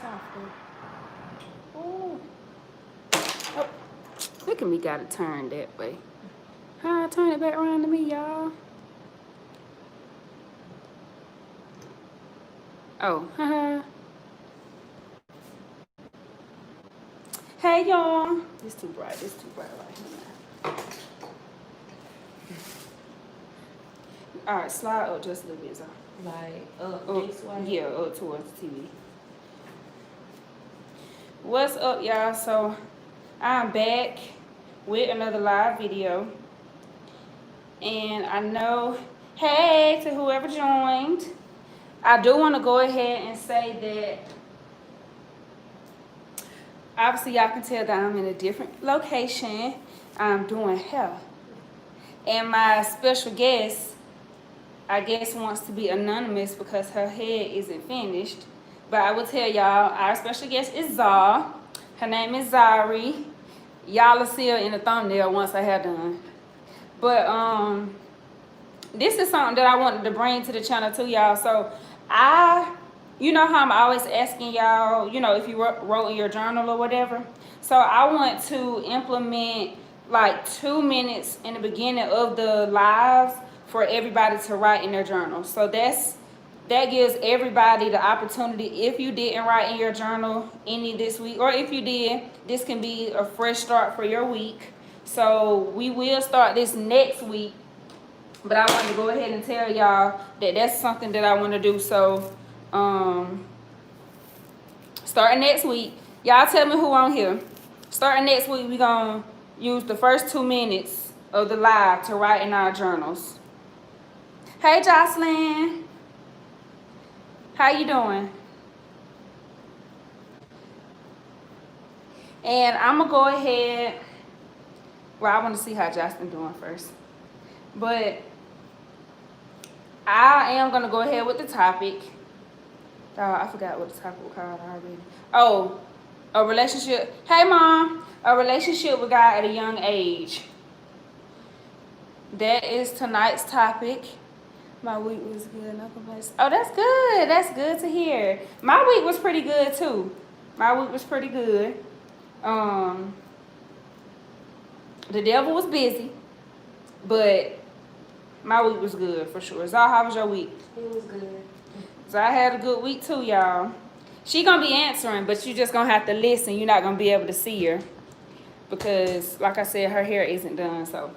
softer. Oh. Oh. Look at me, got it turned that way. How I turn it back around to me, y'all? Oh, haha. Hey, y'all. It's too bright. It's too bright right here. All right, slide up just a little bit, so. Like up this way? Yeah, up towards the TV. What's up, y'all? So I'm back with another live video, and I know, hey to whoever joined. I do want to go ahead and say that obviously y'all can tell that I'm in a different location. I'm doing hair, and my special guest, I guess, wants to be anonymous because her head isn't finished. But I will tell y'all, our special guest is Zah. Her name is Zari. Y'all will see her in the thumbnail once I have done. But this is something that I wanted to bring to the channel too, y'all. So you know how I'm always asking y'all, you know, if you wrote in your journal or whatever. So I want to implement like 2 minutes in the beginning of the lives for everybody to write in their journal. So that gives everybody the opportunity. If you didn't write in your journal any this week, or if you did, this can be a fresh start for your week. So we will start this next week, but I want to go ahead and tell y'all that that's something that I want to do. So starting next week, y'all tell me who on here. Starting next week, we're gonna use the first 2 minutes of the live to write in our journals. Hey, Jocelyn. How you doing? And I'm going to go ahead. Well, I want to see how Jocelyn doing first. But I am going to go ahead with the topic. I forgot what the topic was called already. Oh, a relationship. Hey, Mom. A relationship with God at a young age. That is tonight's topic. My week was good. No complaints. Oh, that's good. That's good to hear. My week was pretty good too. My week was pretty good. The devil was busy, but my week was good for sure. Zah, how was your week? It was good. So I had a good week too, y'all. She gonna be answering, but you just gonna have to listen. You're not gonna be able to see her because, like I said, her hair isn't done. So.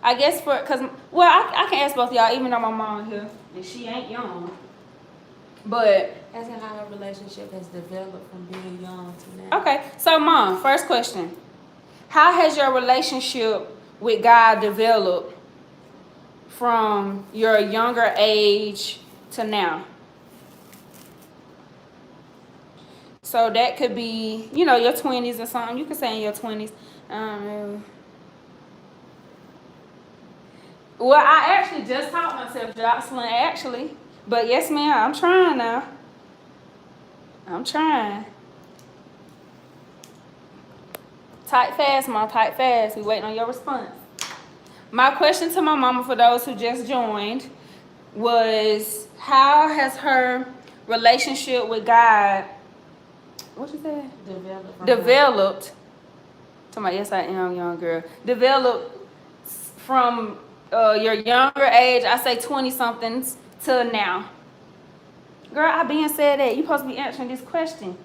I guess well, I can ask both y'all, even though my mom here and she ain't young. But asking how her relationship has developed from being young to now. Okay, so Mom, first question: how has your relationship with God developed from your younger age to now? So that could be, you know, your 20s or something. You could say in your 20s. Well, I actually just taught myself Jocelyn, actually. But yes, ma'am, I'm trying now. I'm trying. Type fast, Mom, type fast. We waiting on your response. My question to my mama, for those who just joined, was how has her relationship with God, what you say? Developed. To my yes, I am young girl. Developed from your younger age, I say 20-somethings, to now. Girl, I been said that. You supposed to be answering this question.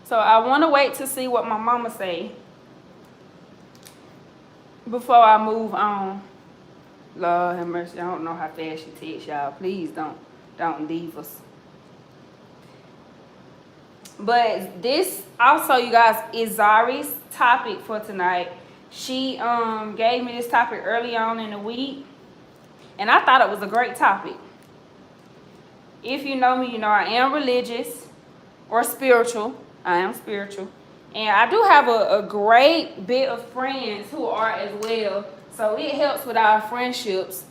So I want to wait to see what my mama say before I move on. Lord have mercy. I don't know how fast she takes, y'all. Please don't leave us. But this also, you guys, is Zari's topic for tonight. She gave me this topic early on in the week, and I thought it was a great topic. If you know me, you know I am religious or spiritual. I am spiritual. And I do have a great bit of friends who are as well. So it helps with our friendships.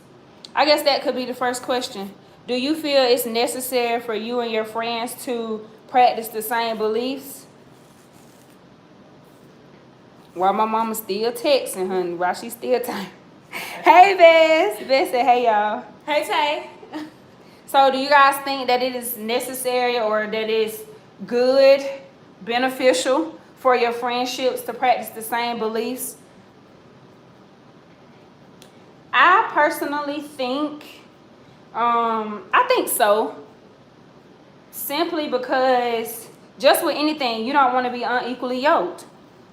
I guess that could be the first question. Do you feel it's necessary for you and your friends to practice the same beliefs? While my mama still texting, honey. While she still typing. Hey, Bess. Bess said, hey, y'all. Hey, Tay. So do you guys think that it is necessary or that it's good, beneficial for your friendships to practice the same beliefs? I personally think, I think so. Simply because just with anything, you don't want to be unequally yoked.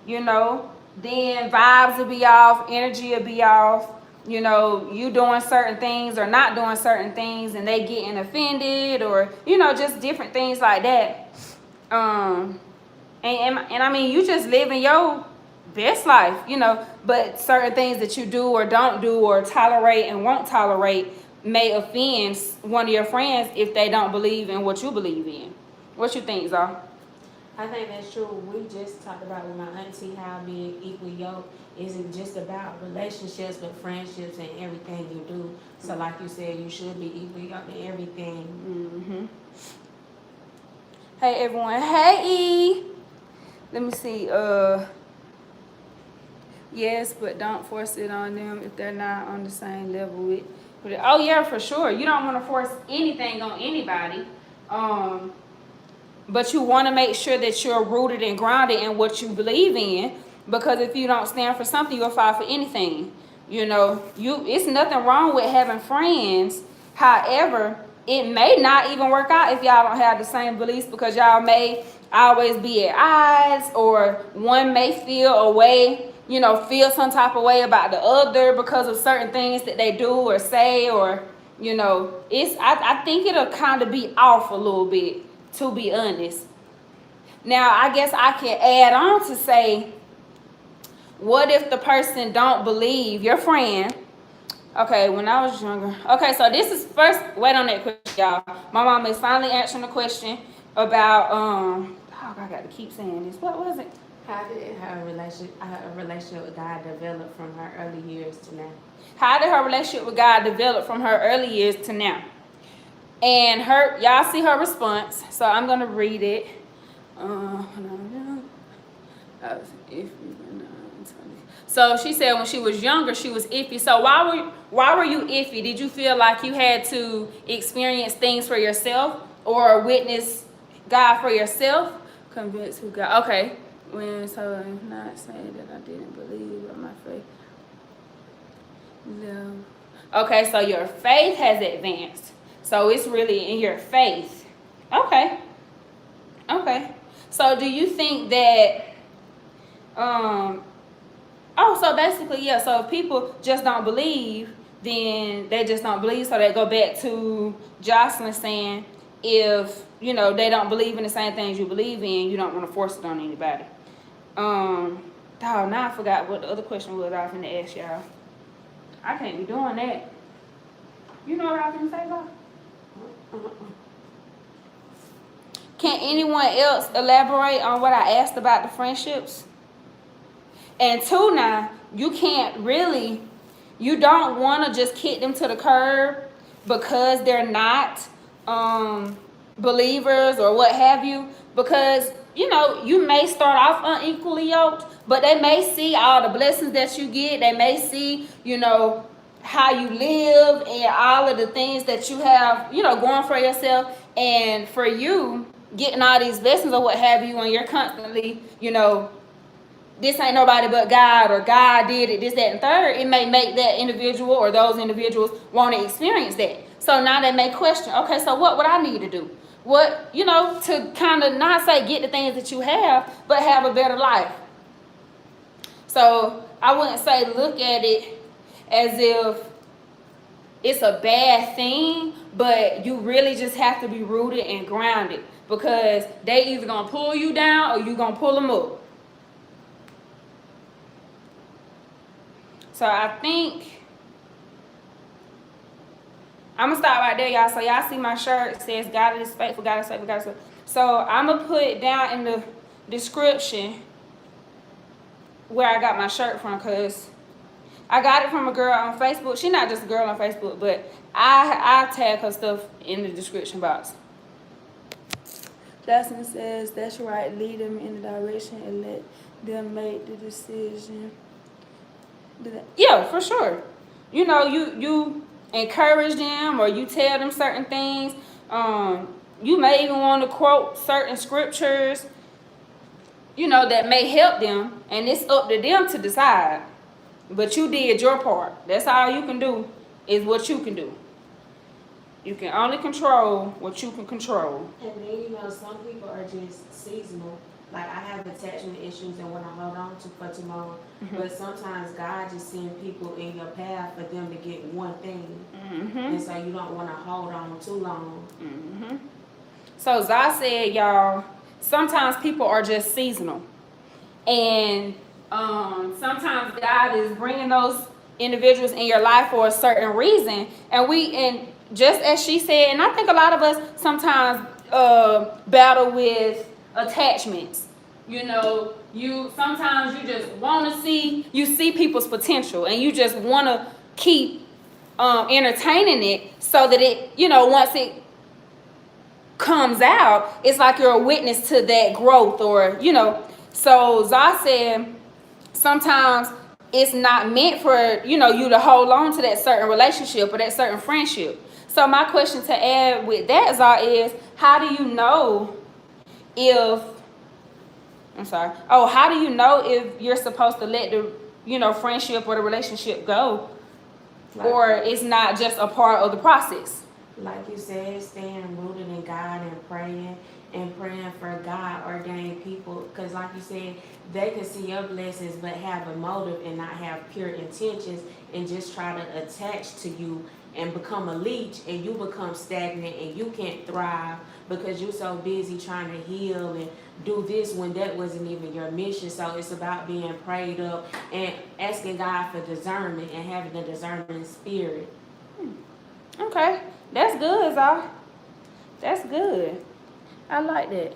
You know, then vibes will be off, energy will be off. You know, you doing certain things or not doing certain things and they getting offended or, you know, just different things like that. And I mean, you just living your best life, you know, but certain things that you do or don't do or tolerate and won't tolerate may offend one of your friends if they don't believe in what you believe in. What you think, Zah? I think that's true. We just talked about with my auntie how being equal yoked isn't just about relationships, but friendships and everything you do. So, like you said, you should be equal yoked in everything. Mm-hmm. Hey, everyone. Hey, E. Let me see. Yes, but don't force it on them if they're not on the same level with it. Oh, yeah, for sure. You don't want to force anything on anybody. But you want to make sure that you're rooted and grounded in what you believe in, because if you don't stand for something, you'll fight for anything. You know, it's nothing wrong with having friends. However, it may not even work out if y'all don't have the same beliefs, because y'all may always be at odds, or one may feel a way, you know, feel some type of way about the other because of certain things that they do or say, or, you know, I think it'll kind of be off a little bit, to be honest. Now, I guess I can add on to say, what if the person don't believe, your friend? Okay, when I was younger. Okay, so this is first, wait on that question, y'all. My mom is finally answering the question about, oh, I got to keep saying this. What was it? How did her relationship with God develop from her early years to now? How did her relationship with God develop from her early years to now? And y'all see her response, so I'm gonna read it. So she said when she was younger, she was iffy. So why were you iffy? Did you feel like you had to experience things for yourself or witness God for yourself? Convinced who God? Okay. So I'm not saying that I didn't believe in my faith. No. Okay, so your faith has advanced. So it's really in your faith. Okay. So do you think that, so basically, yeah, so if people just don't believe, then they just don't believe. So they go back to Jocelyn saying, if, you know, they don't believe in the same things you believe in, you don't want to force it on anybody. Now I forgot what the other question was I was going to ask y'all. I can't be doing that. You know what I was going to say, Bob? Can anyone else elaborate on what I asked about the friendships? And two, now, you can't really, you don't want to just kick them to the curb because they're not believers or what have you. Because, you know, you may start off unequally yoked, but they may see all the blessings that you get. They may see, you know, how you live and all of the things that you have, you know, going for yourself. And for you, getting all these blessings or what have you, and you're constantly, you know, this ain't nobody but God, or God did it, this, that, and third, it may make that individual or those individuals want to experience that. So now they may question, okay, so what would I need to do? What, you know, to kind of not say get the things that you have, but have a better life. So I wouldn't say look at it as if it's a bad thing, but you really just have to be rooted and grounded, because they either gonna pull you down or you gonna pull them up. So I think I'm gonna stop right there, y'all. So y'all see my shirt, it says God is faithful, God is faithful, God is faithful. So I'm gonna put down in the description where I got my shirt from, because I got it from a girl on Facebook. She's not just a girl on Facebook, but I tag her stuff in the description box. Jackson says that's right. Lead them in the direction and let them make the decision. Yeah, for sure. You know, you encourage them or you tell them certain things. You may even want to quote certain scriptures, you know, that may help them, and it's up to them to decide. But you did your part. That's all you can do, is what you can do. You can only control what you can control. And then, you know, some people are just seasonal. Like, I have attachment issues and want to hold on to for tomorrow. But sometimes God just sends people in your path for them to get one thing. And so you don't want to hold on too long. So Zah said, y'all, sometimes people are just seasonal. And sometimes God is bringing those individuals in your life for a certain reason. And just as she said, and I think a lot of us sometimes battle with attachments. You know, sometimes you just want to see people's potential, and you just want to keep entertaining it so that it, you know, once it comes out, it's like you're a witness to that growth, or, you know. So Zah said sometimes it's not meant for, you know, you to hold on to that certain relationship or that certain friendship. So my question to add with that, Zah, is how do you know how do you know if you're supposed to let the, you know, friendship or the relationship go, or it's not just a part of the process? Like you said, staying rooted in God and praying for God ordained people. Because like you said, they can see your blessings but have a motive and not have pure intentions, and just try to attach to you and become a leech, and you become stagnant and you can't thrive because you're so busy trying to heal and do this when that wasn't even your mission. So it's about being prayed up and asking God for discernment and having a discerning spirit. Okay, that's good, Zah. That's good. I like that.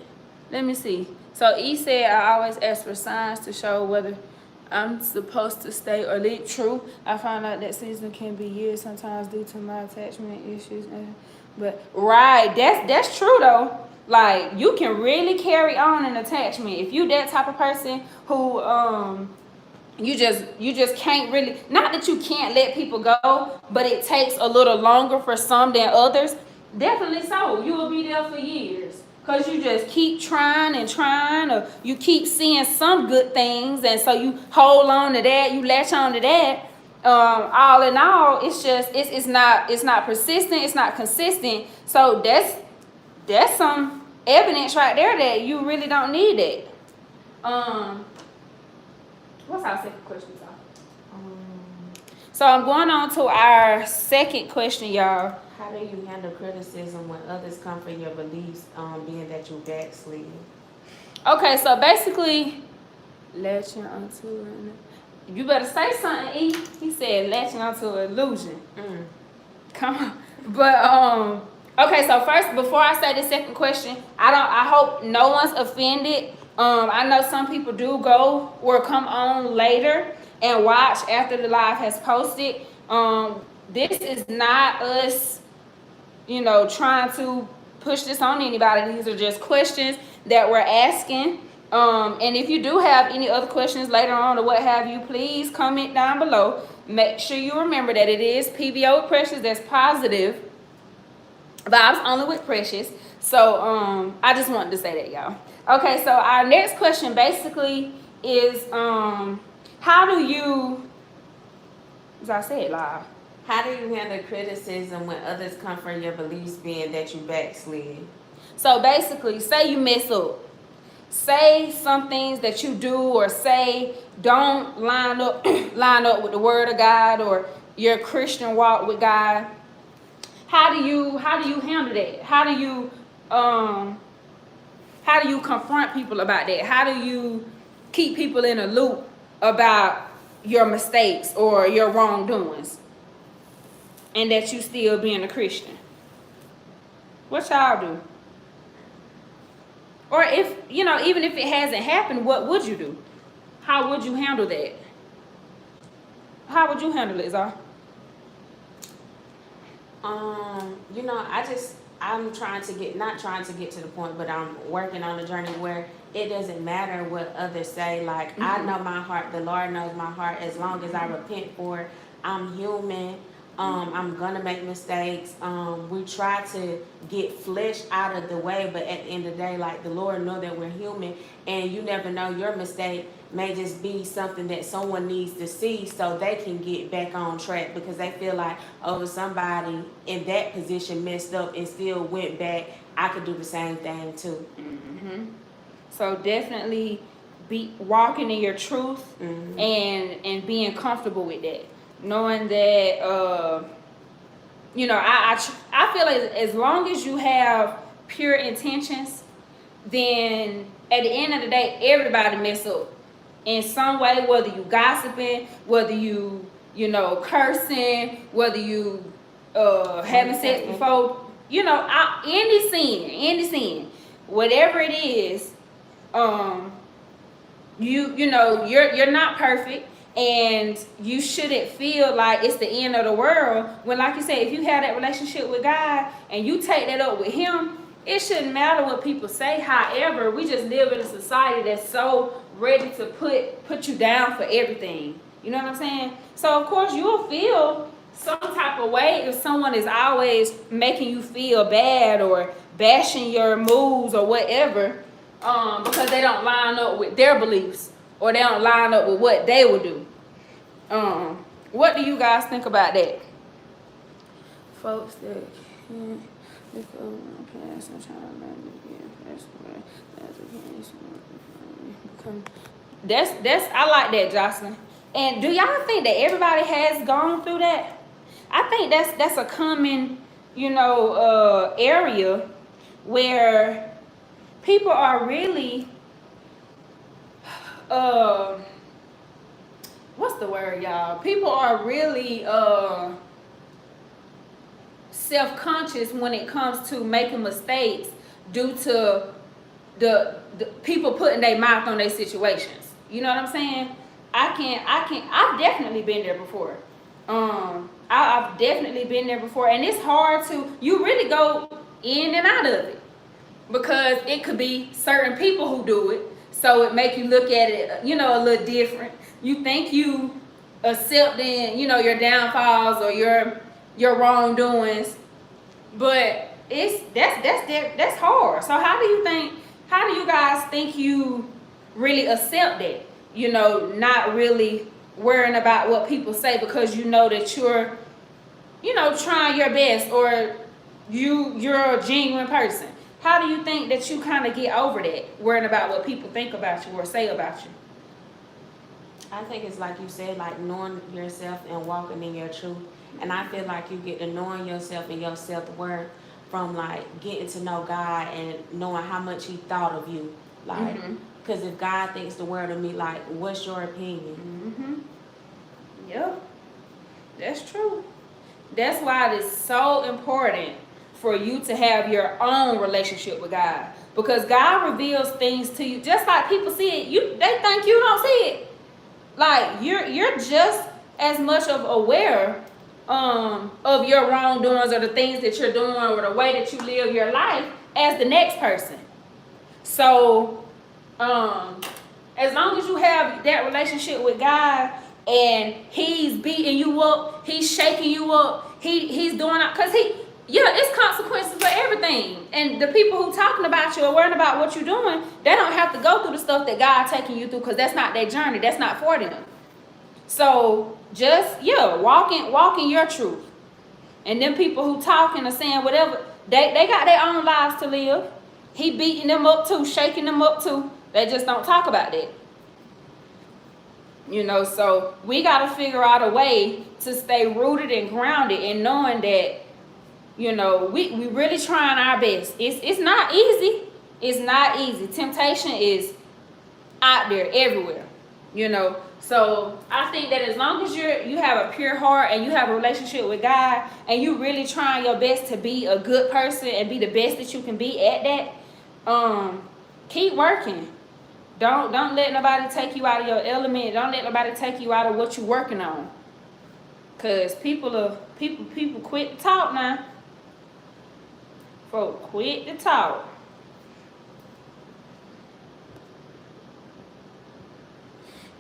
Let me see. So E said, I always ask for signs to show whether I'm supposed to stay or leave. True. I found out that season can be years sometimes due to my attachment issues. But right, that's true though. Like, you can really carry on an attachment if you that type of person who you just can't really, not that you can't let people go, but it takes a little longer for some than others. Definitely so. You will be there for years. Because you just keep trying and trying, or you keep seeing some good things, and so you hold on to that, you latch on to that. All in all, it's just it's not persistent, it's not consistent. So that's some evidence right there that you really don't need it. What's our second question, y'all? So I'm going on to our second question, y'all. How do you handle criticism when others come for your beliefs, being that you backslid? Okay, so basically, latching onto it. You better say something, E. He said latching onto an illusion. Come on. But okay, so first, before I say the second question, I hope no one's offended. I know some people do go or come on later and watch after the live has posted. This is not us, you know, trying to push this on anybody. These are just questions that we're asking. And if you do have any other questions later on or what have you, please comment down below. Make sure you remember that it is PVO with Precious. That's positive vibes only with Precious. So I just wanted to say that, y'all. Okay, so our next question basically is how do you, as I said live, how do you handle criticism when others come for your beliefs, being that you backslid? So basically, say you mess up. Say some things that you do or say don't line up with the word of God or your Christian walk with God. How do you handle that? How do you confront people about that? How do you keep people in a loop about your mistakes or your wrongdoings, and that you still being a Christian? What y'all do? Or if, you know, even if it hasn't happened, what would you do? How would you handle that? How would you handle it, Zah? You know, I just I'm trying to get, not trying to get to the point, but I'm working on a journey where it doesn't matter what others say. Like, I know my heart, the Lord knows my heart. As long as I repent for it, I'm human. I'm gonna make mistakes. We try to get flesh out of the way, but at the end of the day, like, the Lord know that we're human, and you never know, your mistake may just be something that someone needs to see so they can get back on track, because they feel like, oh, somebody in that position messed up and still went back, I could do the same thing too. So definitely be walking in your truth, and being comfortable with that, knowing that you know, I feel like as long as you have pure intentions, then at the end of the day, everybody mess up in some way, whether you gossiping, whether you know, cursing, whether you having sex before, you know, any sin, whatever it is, you know, you're not perfect, and you shouldn't feel like it's the end of the world when, like you said, if you have that relationship with God and you take that up with Him, it shouldn't matter what people say. However, we just live in a society that's so ready to put you down for everything. You know what I'm saying? So of course you'll feel some type of way if someone is always making you feel bad or bashing your moves or whatever, because they don't line up with their beliefs or they don't line up with what they would do. What do you guys think about that? Folks that can't pass, I'm trying to learn that's I like that, Jocelyn. And do y'all think that everybody has gone through that? I think that's a common, you know, area where people are really what's the word, y'all? People are really self-conscious when it comes to making mistakes due to the people putting their mouth on their situations. You know what I'm saying? I've definitely been there before. I've definitely been there before, and it's hard to, you really go in and out of it, because it could be certain people who do it, so it make you look at it, you know, a little different. You think you accepting, you know, your downfalls or your wrongdoings, but that's hard. So how do you guys think you really accept that? You know, not really worrying about what people say, because you know that you're, you know, trying your best, or you're a genuine person. How do you think that you kind of get over that, worrying about what people think about you or say about you? I think it's like you said, like knowing yourself and walking in your truth. And I feel like you get to knowing yourself and your self-worth from like getting to know God and knowing how much He thought of you. Like, because if God thinks the world of me, like, what's your opinion? Yep, that's true. That's why it is so important for you to have your own relationship with God, because God reveals things to you just like people see it. They think you don't see it. Like, you're just as much of aware of your wrongdoings or the things that you're doing or the way that you live your life as the next person. So as long as you have that relationship with God and He's beating you up, He's shaking you up, He's doing it, because it's consequences for everything. And the people who talking about you or worrying about what you're doing, they don't have to go through the stuff that God taking you through, because that's not their journey. That's not for them. So just, walking your truth. And them people who talking or saying whatever, they got their own lives to live. He beating them up too, shaking them up too. They just don't talk about that. You know, so we got to figure out a way to stay rooted and grounded and knowing that, you know, we really trying our best. It's not easy. It's not easy. Temptation is out there everywhere, you know. So I think that as long as you have a pure heart and you have a relationship with God and you really trying your best to be a good person and be the best that you can be at that, keep working. Don't let nobody take you out of your element. Don't let nobody take you out of what you're working on. Cause people quit to talk now. folk quit to talk.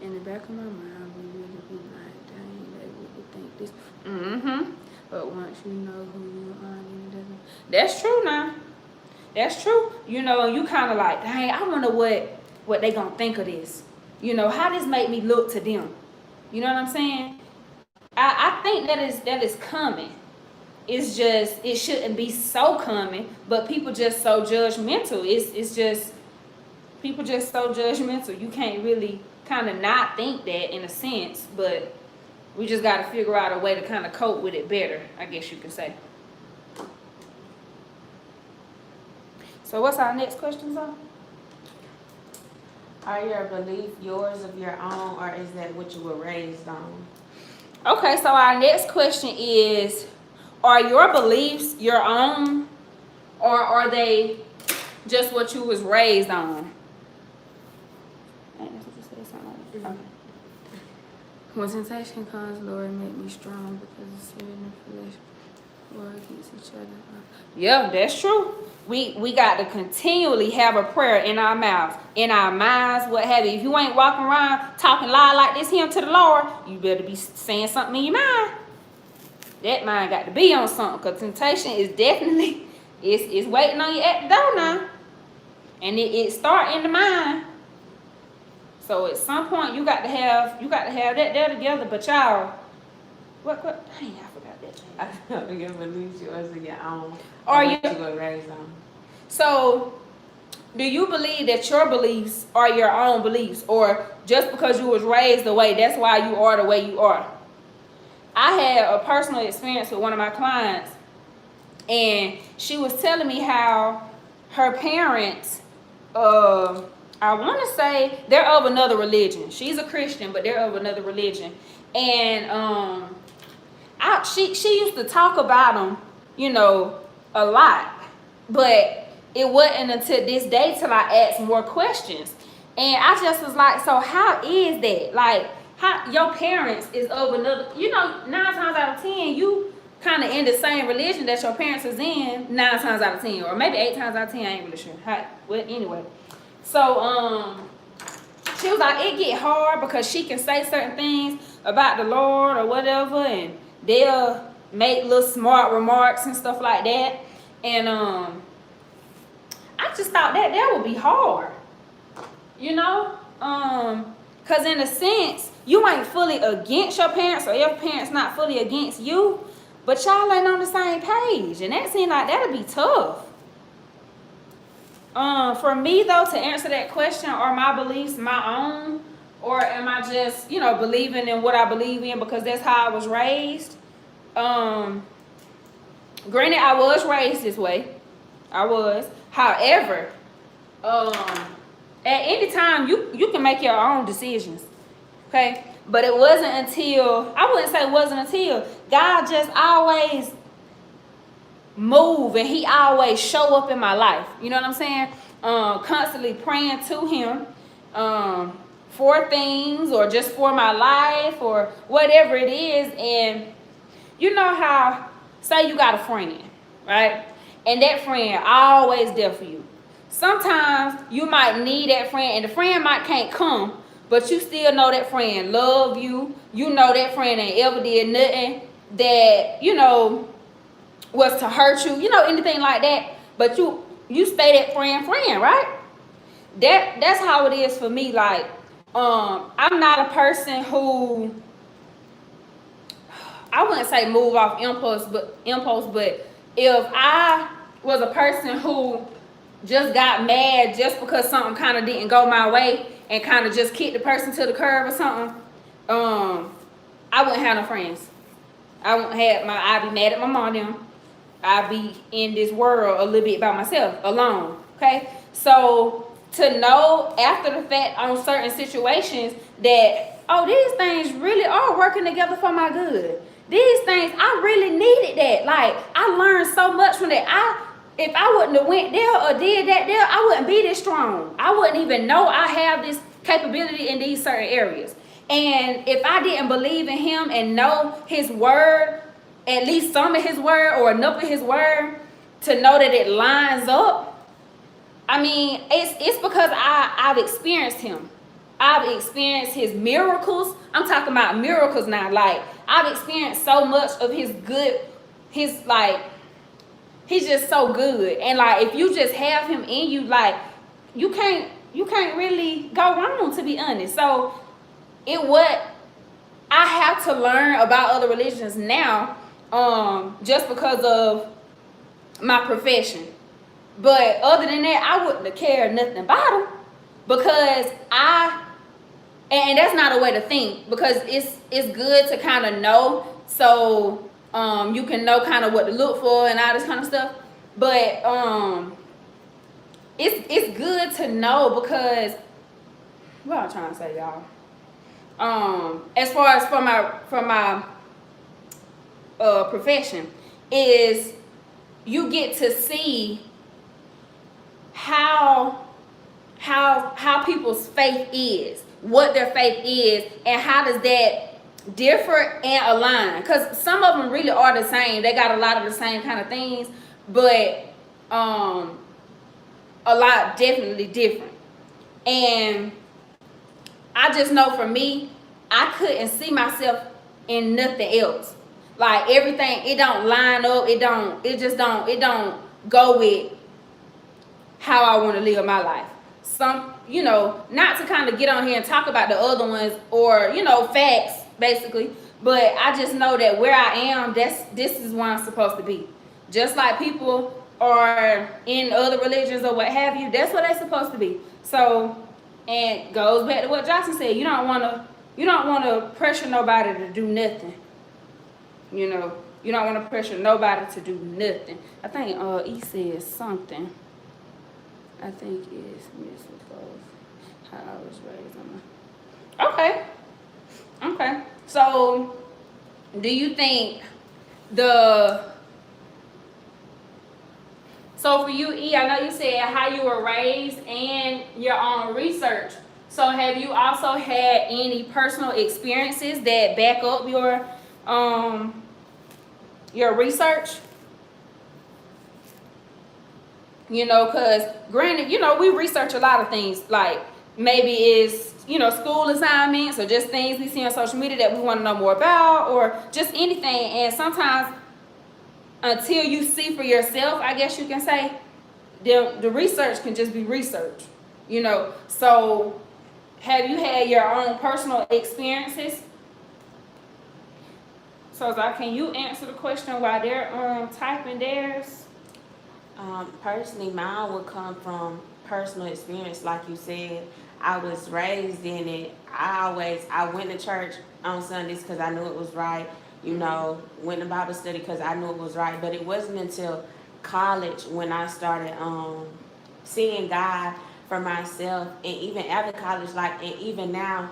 In the back of my mind, we really be like, dang, they really think this. Mm-hmm. But once you know who you are, it doesn't. That's true now. That's true. You know, you kind of like, dang, I wonder what they gonna think of this. You know, how this make me look to them. You know what I'm saying? I think that is coming. It's just, it shouldn't be so common, but people just so judgmental. It's just, people just so judgmental. You can't really kind of not think that in a sense, but we just got to figure out a way to kind of cope with it better, I guess you could say. So what's our next question, Zoe? Are your beliefs yours of your own, or is that what you were raised on? Okay, so our next question is, are your beliefs your own, or are they just what you was raised on? Okay. When temptation comes, Lord, make me strong, because the spirit and the flesh war against each other. Yeah, that's true. We got to continually have a prayer in our mouths, in our minds, what have you. If you ain't walking around talking loud like this here to the Lord, you better be saying something in your mind. That mind got to be on something, because temptation is definitely, it's waiting on you at the door now. And it start in the mind. So at some point you got to have that there together. But y'all, what? Dang, I forgot that. I know your beliefs yours of your own. Are what you you were raised on? So, do you believe that your beliefs are your own beliefs, or just because you was raised the way, that's why you are the way you are? I had a personal experience with one of my clients, and she was telling me how her parents, I want to say they're of another religion. She's a Christian, but they're of another religion. And she used to talk about them, you know, a lot. But it wasn't until this day till I asked more questions. And I just was like, so how is that? Like, how your parents is of another, you know, 9 times out of 10, you kind of in the same religion that your parents is in 9 times out of 10, or maybe 8 times out of 10, I ain't really sure. Well, anyway. So, she was like, it get hard because she can say certain things about the Lord or whatever, and they'll make little smart remarks and stuff like that. And I just thought that would be hard, you know, because in a sense, you ain't fully against your parents, or your parents not fully against you, but y'all ain't on the same page, and that seemed like that'd be tough. For me though, to answer that question, are my beliefs my own, or am I just, you know, believing in what I believe in because that's how I was raised? Granted, I was raised this way. I was. However, at any time you can make your own decisions. Okay? But it wasn't until, I wouldn't say it wasn't until, God just always move, and he always show up in my life. You know what I'm saying? Constantly praying to him for things, or just for my life, or whatever it is. And you know how, say you got a friend, right? And that friend always there for you. Sometimes you might need that friend, and the friend might can't come, but you still know that friend love you. You know that friend ain't ever did nothing that, you know, was to hurt you, you know, anything like that. But you stay that friend, right? That's how it is for me. Like, I'm not a person who, I wouldn't say move off impulse, but if I was a person who just got mad just because something kind of didn't go my way, and kind of just kicked the person to the curb or something, I wouldn't have no friends. I'd be mad at my mom and them. I'd be in this world a little bit by myself, alone. Okay? So to know after the fact on certain situations that, oh, these things really are working together for my good. These things, I really needed that. Like, I learned so much from that. If I wouldn't have went there or did that there, I wouldn't be this strong. I wouldn't even know I have this capability in these certain areas. And if I didn't believe in him and know his word, at least some of his word or enough of his word, to know that it lines up, I mean, it's because I've experienced him. I've experienced his miracles. I'm talking about miracles now. Like, I've experienced so much of his good, his like, he's just so good. And like, if you just have him in you, like, you can't really go wrong, to be honest. So what I have to learn about other religions now, just because of my profession. But other than that, I wouldn't have cared nothing about them, because and that's not a way to think, because it's good to kind of know, so you can know kind of what to look for and all this kind of stuff. But it's good to know, because what I'm trying to say, y'all. As far as from my profession, is you get to see how people's faith is, what their faith is, and how does that differ and align. Because some of them really are the same. They got a lot of the same kind of things, but a lot definitely different. And I just know for me, I couldn't see myself in nothing else. Like, everything, it don't line up. It don't go with how I want to live my life. Some, not to kind of get on here and talk about the other ones, or, facts, basically. But I just know that where I am, this is where I'm supposed to be. Just like people are in other religions or what have you, that's where they're supposed to be. So, and goes back to what Johnson said, you don't want to pressure nobody to do nothing. You don't want to pressure nobody to do nothing. I think E said something. I think it's Miss Both. How I was raised on my. Okay. So, do you think so for you, E, I know you said how you were raised and your own research. So have you also had any personal experiences that back up your research? Because granted, we research a lot of things, like maybe it's, school assignments or just things we see on social media that we want to know more about, or just anything. And sometimes until you see for yourself, I guess you can say, the research can just be research, So have you had your own personal experiences? So can you answer the question while they're typing theirs? Personally, mine would come from personal experience. Like you said, I was raised in it. I went to church on Sundays because I knew it was right. Went to Bible study because I knew it was right. But it wasn't until college when I started seeing God for myself, and even after college, and even now,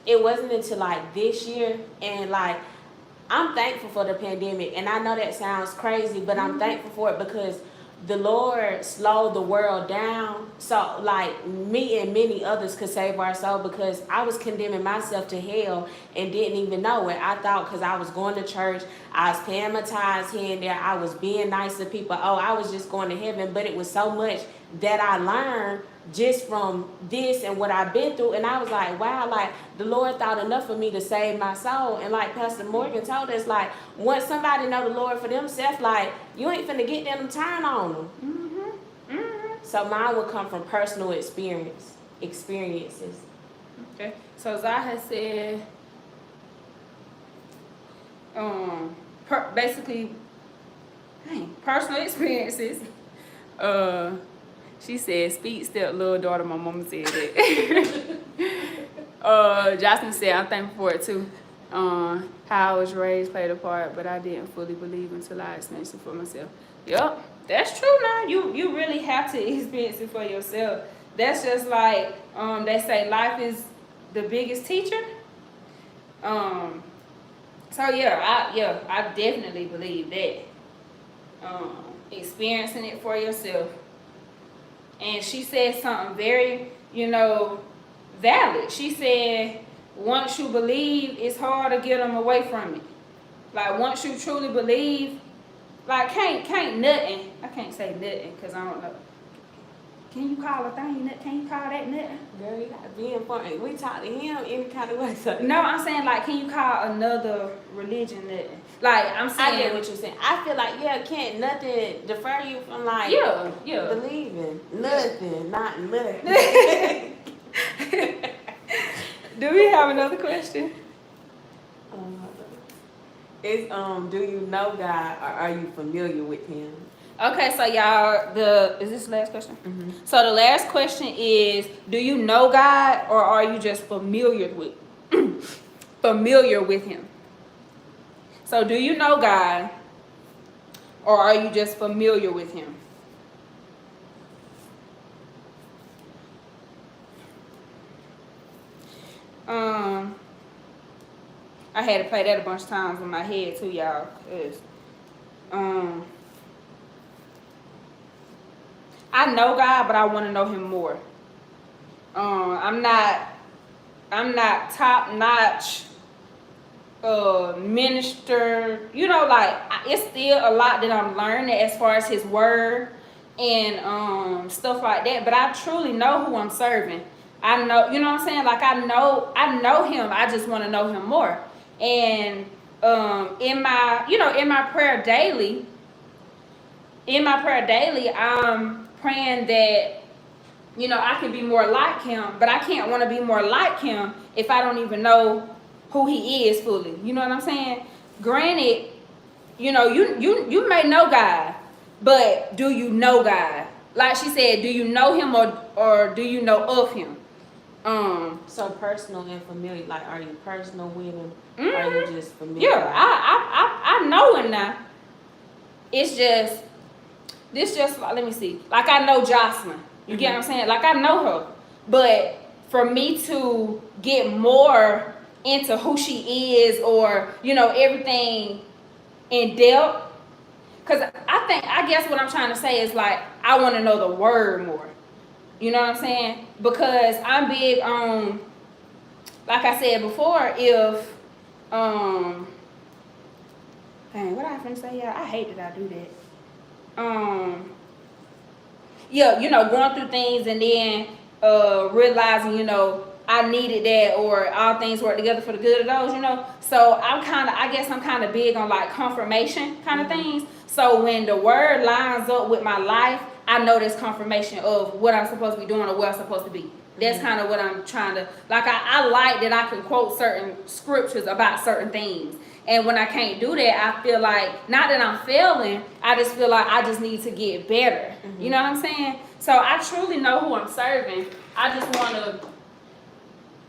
it wasn't until this year, and I'm thankful for the pandemic, and I know that sounds crazy, but I'm thankful for it because the Lord slowed the world down, so me and many others could save our soul, because I was condemning myself to hell and didn't even know it. I thought because I was going to church, I was paying my tithes here and there, I was being nice to people, I was just going to heaven. But it was so much that I learned just from this and what I've been through, and I was like, wow, the Lord thought enough of me to save my soul. And like Pastor Morgan told us, once somebody know the Lord for themselves, you ain't finna get them to turn on them. So mine would come from personal experiences. Okay, so Zah has said, basically, personal experiences. She said, "Speak step, little daughter." My mama said that. Jocelyn said, "I'm thankful for it too. How I was raised played a part, but I didn't fully believe until I experienced it for myself." Yep, that's true. Now you really have to experience it for yourself. That's just like they say, life is the biggest teacher. So I definitely believe that. Experiencing it for yourself. And she said something very, valid. She said, once you believe, it's hard to get them away from it. Once you truly believe, Like, can't nothing. I can't say nothing because I don't know. Can you call a thing nut? Can you call that nothing? Girl, you gotta be important. We talk to him any kind of way. So. No, I'm saying, like, can you call another religion nothing? Like, I'm saying. I get what you're saying. I feel like, yeah, can't nothing defer you from, like, yeah. believing. Nothing, not nothing. Do we have another question? It's do you know God or are you familiar with him? Okay, so y'all, is this the last question? Mm-hmm. So the last question is, do you know God or are you just familiar with him? So do you know God or are you just familiar with him? I had to play that a bunch of times in my head too, y'all, cause I know God, but I want to know him more. I'm not top notch minister. You know, like it's still a lot that I'm learning as far as his word and stuff like that. But I truly know who I'm serving. I know, you know what I'm saying? Like I know him. I just want to know him more. And in my prayer daily, I'm praying that, you know, I can be more like him, but I can't want to be more like him if I don't even know who he is fully. You know what I'm saying? Granted, you know, you may know God, but do you know God? Like she said, do you know him or do you know of him? So personal and familiar, like are you personal with him? Mm-hmm. Or are you just familiar? Yeah, I know him now. It's just let me see. Like I know Jocelyn. You get what I'm saying? Like I know her. But for me to get more into who she is or, you know, everything in depth, because I guess what I'm trying to say is like I want to know the word more. You know what I'm saying? Because I'm big on, like I said before, if dang, what I finna say, y'all? I hate that I do that. Yeah, you know, going through things and then realizing, you know, I needed that or all things work together for the good of those, you know. So I guess I'm kind of big on like confirmation kind of things. So when the word lines up with my life, I know there's confirmation of what I'm supposed to be doing or where I'm supposed to be. That's kind of what I'm trying to, like I like that I can quote certain scriptures about certain things. And when I can't do that, I feel like, not that I'm failing, I just feel like I just need to get better. You know what I'm saying? So I truly know who I'm serving. I just want to,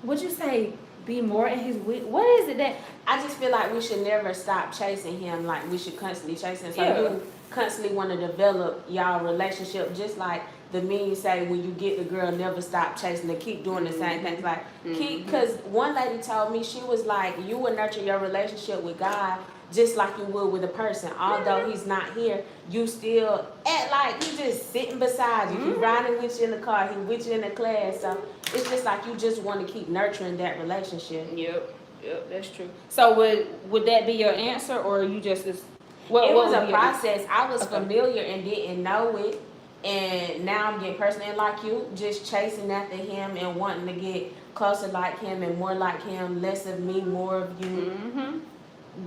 would you say, be more in his will? What is it that? I just feel like we should never stop chasing him. Like we should constantly chase him. So you constantly want to develop y'all relationship, just like the meme say, when you get the girl, never stop chasing her, keep doing the same things. Like keep, because one lady told me, she was like, you will nurture your relationship with God just like you would with a person. Although he's not here, you still act like he's just sitting beside you. He's riding with you in the car, he's with you in the class. So it's just like you just want to keep nurturing that relationship. Yep, that's true. So would that be your answer, or you just it was a process. I was familiar and didn't know it, and now I'm getting personal. And like you, just chasing after him and wanting to get closer like him and more like him, less of me, more of you.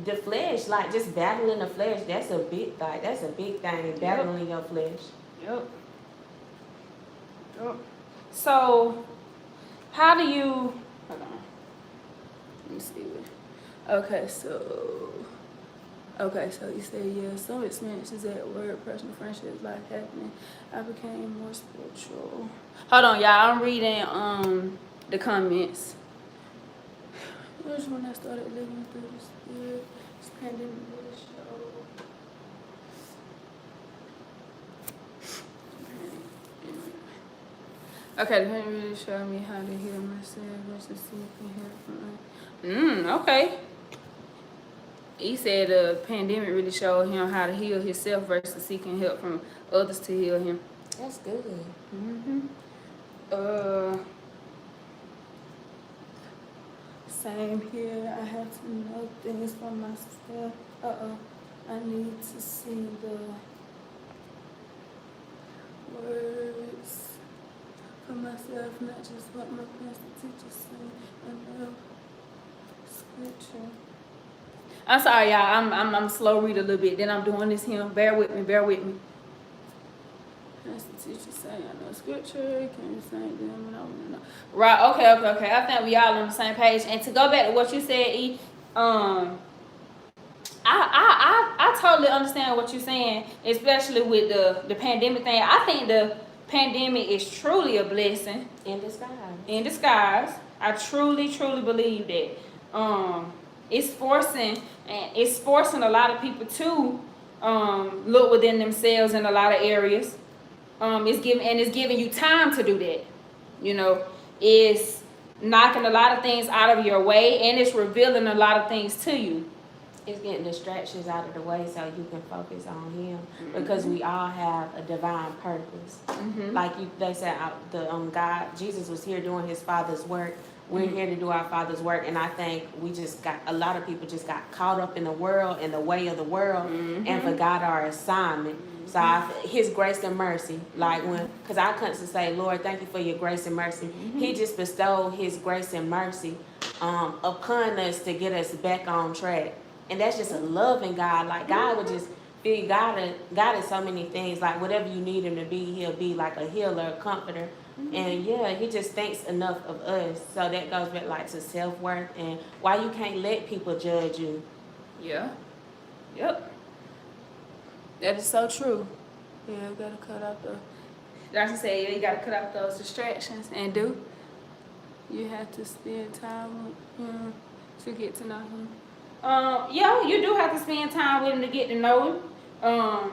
The flesh, like just battling the flesh, that's a big thing. That's a big thing, battling your flesh. Yep. So, how do you? Hold on. Let me see. Okay, so you say, yeah, some experiences at work, personal friendships, life happening. I became more spiritual. Hold on, y'all. I'm reading the comments. Which when I started living through the spirit, this pandemic really showed. Okay, the pandemic really showed me how to heal myself versus seeking help from okay. He said the pandemic really showed him how to heal himself versus seeking help from others to heal him. That's good. Same here. I have to know things for myself. I need to see the words for myself, not just what my pastor teacher say about scripture. I'm sorry, y'all. I'm slow read a little bit. Then I'm doing this here. Bear with me. Bear with me. That's the teacher say. I know scripture. Can you say them? And I want to know. Right. Okay. I think we all on the same page. And to go back to what you said, E. I totally understand what you're saying, especially with the pandemic thing. I think the pandemic is truly a blessing In disguise. in disguise. I truly believe that. It's forcing a lot of people to look within themselves in a lot of areas. It's giving you time to do that. You know, it's knocking a lot of things out of your way, and it's revealing a lot of things to you. It's getting distractions out of the way so you can focus on Him, because we all have a divine purpose. Like they said, God, Jesus was here doing His Father's work. We're here to do our Father's work, and I think a lot of people just got caught up in the world and the way of the world and forgot our assignment. So His grace and mercy, because I couldn't say, Lord, thank you for your grace and mercy. He just bestowed His grace and mercy upon us to get us back on track. And that's just a loving God. Like, God would just be, God is so many things. Like, whatever you need Him to be, He'll be like a healer, a comforter. And yeah, He just thinks enough of us. So that goes back like to self-worth and why you can't let people judge you. Yeah. Yep. That is so true. Yeah, you gotta cut out Dr. said, you gotta cut out those distractions and you have to spend time with Him to get to know Him. Yeah, you do have to spend time with Him to get to know Him.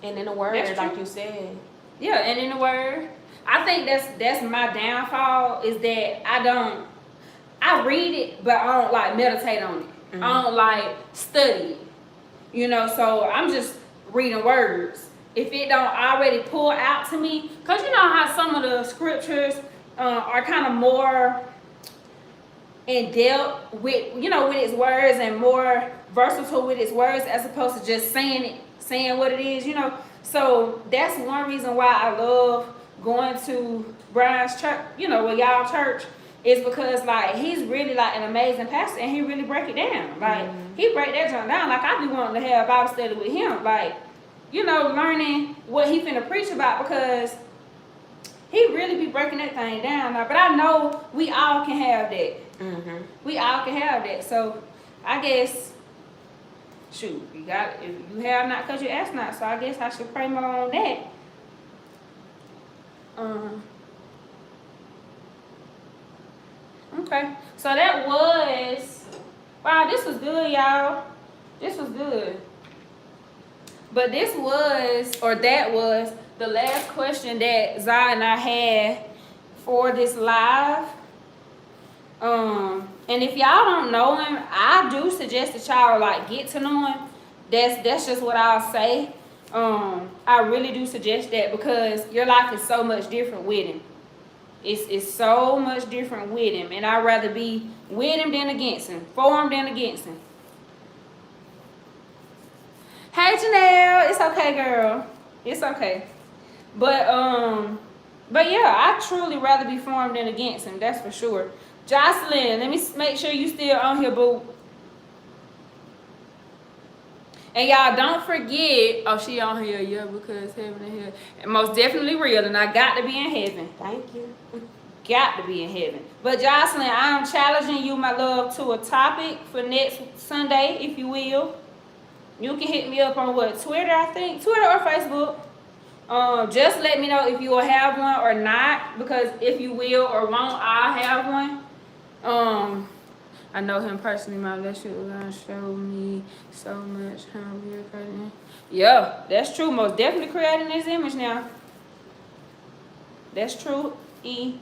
And in the Word, like you said. Yeah, and in the Word. I think that's my downfall, is that I read it, but I don't like meditate on it. I don't like study it. You know, so I'm just reading words. If it don't already pull out to me, because you know how some of the scriptures are kind of more in depth with its words, and more versatile with its words, as opposed to just saying what it is, So that's one reason why I love going to Brian's church, with y'all church, is because like he's really like an amazing pastor, and he really break it down. Like he break that junk down. Like I be wanting to have Bible study with him, like, learning what he finna preach about, because he really be breaking that thing down. Like, but I know we all can have that. We all can have that. So I guess, shoot, if you have not, because you ask not. So I guess I should pray more on that. Okay, so that was, wow, this was good, y'all. This was good. But that was the last question that Zai and I had for this live. And if y'all don't know him, I do suggest that y'all like get to know him. That's just what I'll say. I really do suggest that, because your life is so much different with him. It's so much different with him, and I'd rather be with him than against him, for him than against him. Hey Janelle, it's okay, girl. It's okay. But yeah, I truly rather be for him than against him. That's for sure. Jocelyn, let me make sure you still on here, boo. And y'all don't forget, she on here, yeah, because heaven and hell, and most definitely real, and I got to be in heaven. Thank you. Got to be in heaven. But Jocelyn, I'm challenging you, my love, to a topic for next Sunday, if you will. You can hit me up on Twitter, I think, Twitter or Facebook. Just let me know if you will have one or not, because if you will or won't, I'll have one. I know him personally. My relationship was gonna show me so much how we're creating. Yeah, that's true. Most definitely creating this image now. That's true, E.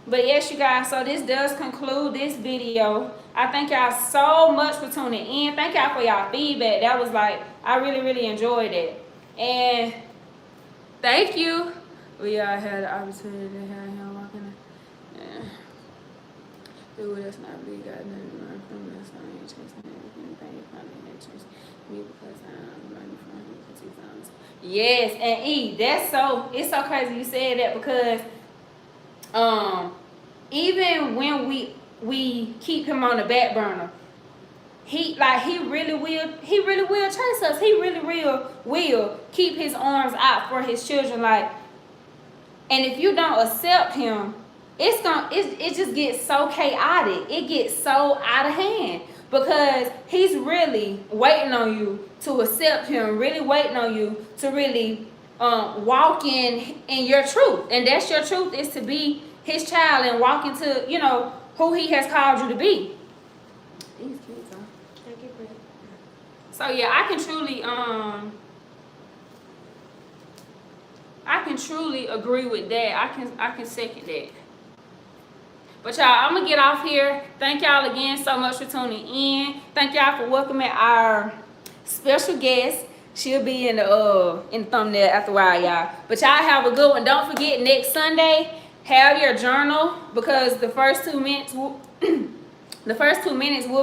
But yes, you guys, so this does conclude this video. I thank y'all so much for tuning in. Thank y'all for y'all feedback. That was like, I really, really enjoyed it. And thank you. We all had the opportunity to have him walking. Yeah. Dude, that's not really got nothing to learn from this. I ain't chasing anything. Probably ain't chasing me because I'm learning from him because he's honest. Yes, and that's so, it's so crazy you said that because even when we keep him on the back burner, he really will chase us. He really will keep his arms out for his children. Like, and if you don't accept him, it just gets so chaotic. It gets so out of hand because he's really waiting on you to accept him, really waiting on you to really walk in your truth. And that's your truth, is to be his child and walk into, you know, who he has called you to be. These kids are. Thank you, Brett. So yeah, I can truly agree with that. I can second that. But y'all, I'm gonna get off here. Thank y'all again so much for tuning in. Thank y'all for welcoming our special guest. She'll be in the thumbnail after a while, y'all. But y'all have a good one. Don't forget, next Sunday, have your journal, because the first 2 minutes we'll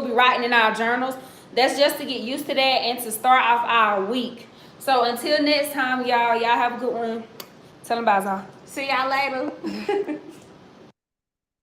be writing in our journals. That's just to get used to that and to start off our week. So until next time, y'all have a good one. Tell them bye, y'all. See y'all later.